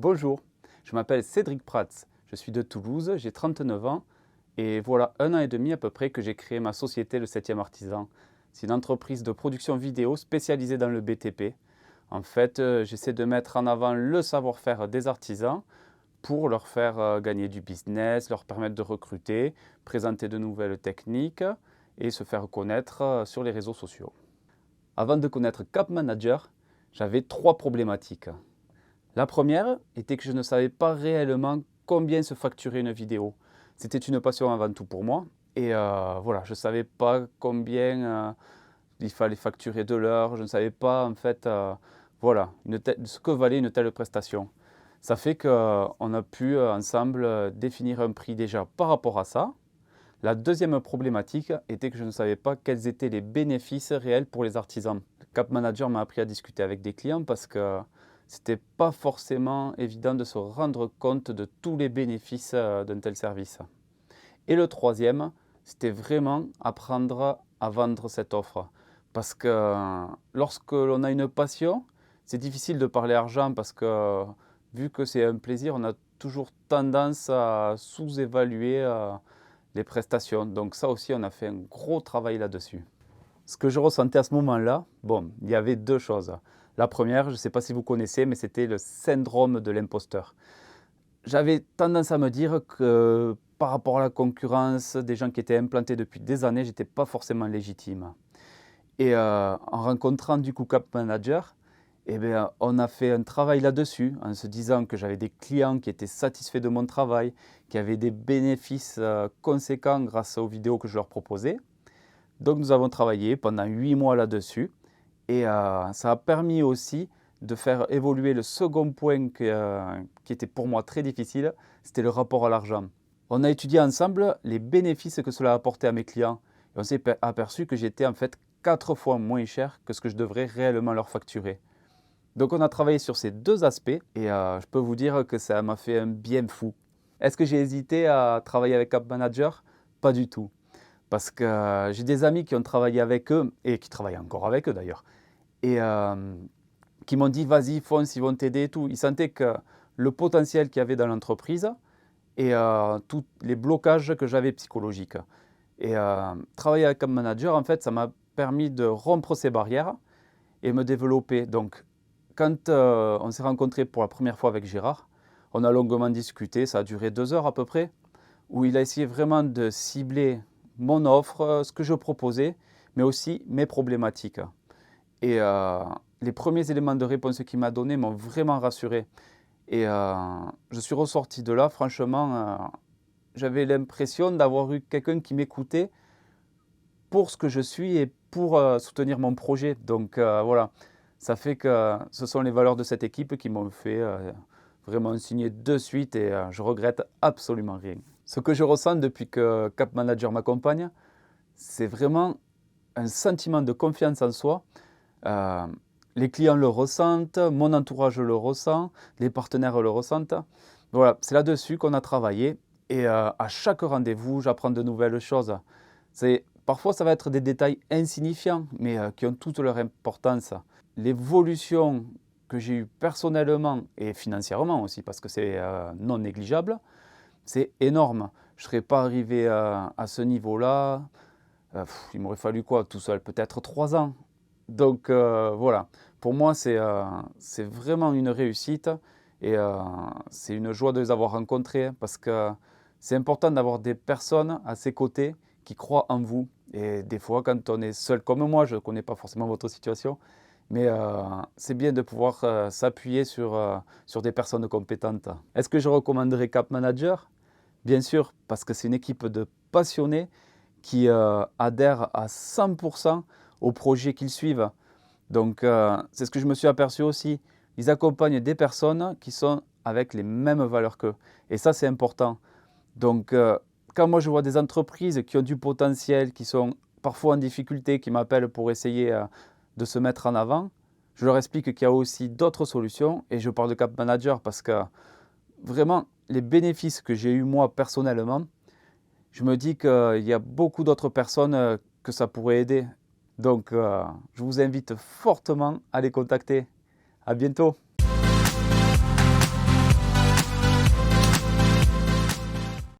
Bonjour, je m'appelle Cédric Prats, je suis de Toulouse, j'ai 39 ans et voilà 1 an et demi à peu près que j'ai créé ma société Le 7e Artisan. C'est une entreprise de production vidéo spécialisée dans le BTP. En fait, j'essaie de mettre en avant le savoir-faire des artisans pour leur faire gagner du business, leur permettre de recruter, présenter de nouvelles techniques et se faire connaître sur les réseaux sociaux. Avant de connaître Cap Manager, j'avais 3 problématiques. La première était que je ne savais pas réellement combien se facturait une vidéo. C'était une passion avant tout pour moi. Et voilà, je ne savais pas combien il fallait facturer de l'heure. Je ne savais pas en fait voilà, ce que valait une telle prestation. Ça fait qu'on a pu ensemble définir un prix déjà par rapport à ça. La deuxième problématique était que je ne savais pas quels étaient les bénéfices réels pour les artisans. Le Cap Manager m'a appris à discuter avec des clients parce que c'était pas forcément évident de se rendre compte de tous les bénéfices d'un tel service. Et le troisième, c'était vraiment apprendre à vendre cette offre. Parce que lorsque l'on a une passion, c'est difficile de parler argent parce que vu que c'est un plaisir, on a toujours tendance à sous-évaluer les prestations. Donc ça aussi, on a fait un gros travail là-dessus. Ce que je ressentais à ce moment-là, bon, il y avait 2 choses. La première, je ne sais pas si vous connaissez, mais c'était le syndrome de l'imposteur. J'avais tendance à me dire que par rapport à la concurrence, des gens qui étaient implantés depuis des années, j'étais pas forcément légitime. Et en rencontrant du coup Cap Manager, eh bien, on a fait un travail là-dessus, en se disant que j'avais des clients qui étaient satisfaits de mon travail, qui avaient des bénéfices conséquents grâce aux vidéos que je leur proposais. Donc nous avons travaillé pendant 8 mois là-dessus et ça a permis aussi de faire évoluer le second point qui était pour moi très difficile, c'était le rapport à l'argent. On a étudié ensemble les bénéfices que cela apportait à mes clients et on s'est aperçu que j'étais en fait 4 fois moins cher que ce que je devrais réellement leur facturer. Donc on a travaillé sur ces 2 aspects et je peux vous dire que ça m'a fait un bien fou. Est-ce que j'ai hésité à travailler avec Cap Manager? Pas du tout. Parce que j'ai des amis qui ont travaillé avec eux, et qui travaillent encore avec eux d'ailleurs, et qui m'ont dit vas-y, fonce, ils vont t'aider et tout. Ils sentaient que le potentiel qu'il y avait dans l'entreprise et tous les blocages que j'avais psychologiques. Et travailler avec un manager, en fait, ça m'a permis de rompre ces barrières et me développer. Donc, quand on s'est rencontrés pour la première fois avec Gérard, on a longuement discuté, ça a duré 2 heures à peu près, où il a essayé vraiment de cibler mon offre, ce que je proposais, mais aussi mes problématiques. Et les premiers éléments de réponse qu'il m'a donnés m'ont vraiment rassuré. Et je suis ressorti de là, franchement, j'avais l'impression d'avoir eu quelqu'un qui m'écoutait pour ce que je suis et pour soutenir mon projet. Donc voilà, ça fait que ce sont les valeurs de cette équipe qui m'ont fait vraiment signer de suite et je regrette absolument rien. Ce que je ressens depuis que Cap Manager m'accompagne, c'est vraiment un sentiment de confiance en soi. Euh, les clients le ressentent, mon entourage le ressent, les partenaires le ressentent. Voilà, c'est là-dessus qu'on a travaillé et à chaque rendez-vous, j'apprends de nouvelles choses. Parfois, ça va être des détails insignifiants, mais qui ont toute leur importance. L'évolution que j'ai eue personnellement et financièrement aussi, parce que c'est non négligeable, c'est énorme. Je ne serais pas arrivé à ce niveau-là. Il m'aurait fallu quoi, tout seul? Peut-être 3 ans. Donc voilà, pour moi, c'est vraiment une réussite et c'est une joie de les avoir rencontrés parce que c'est important d'avoir des personnes à ses côtés qui croient en vous. Et des fois, quand on est seul comme moi, je ne connais pas forcément votre situation, mais c'est bien de pouvoir s'appuyer sur des personnes compétentes. Est-ce que je recommanderais Cap Manager? Bien sûr, parce que c'est une équipe de passionnés qui adhèrent à 100% au projet qu'ils suivent. Donc c'est ce que je me suis aperçu aussi. Ils accompagnent des personnes qui sont avec les mêmes valeurs qu'eux. Et ça, c'est important. Donc quand moi je vois des entreprises qui ont du potentiel, qui sont parfois en difficulté, qui m'appellent pour essayer de se mettre en avant, je leur explique qu'il y a aussi d'autres solutions. Et je parle de Cap Manager parce que vraiment, les bénéfices que j'ai eus moi personnellement, je me dis qu'il y a beaucoup d'autres personnes que ça pourrait aider. Donc, je vous invite fortement à les contacter. À bientôt.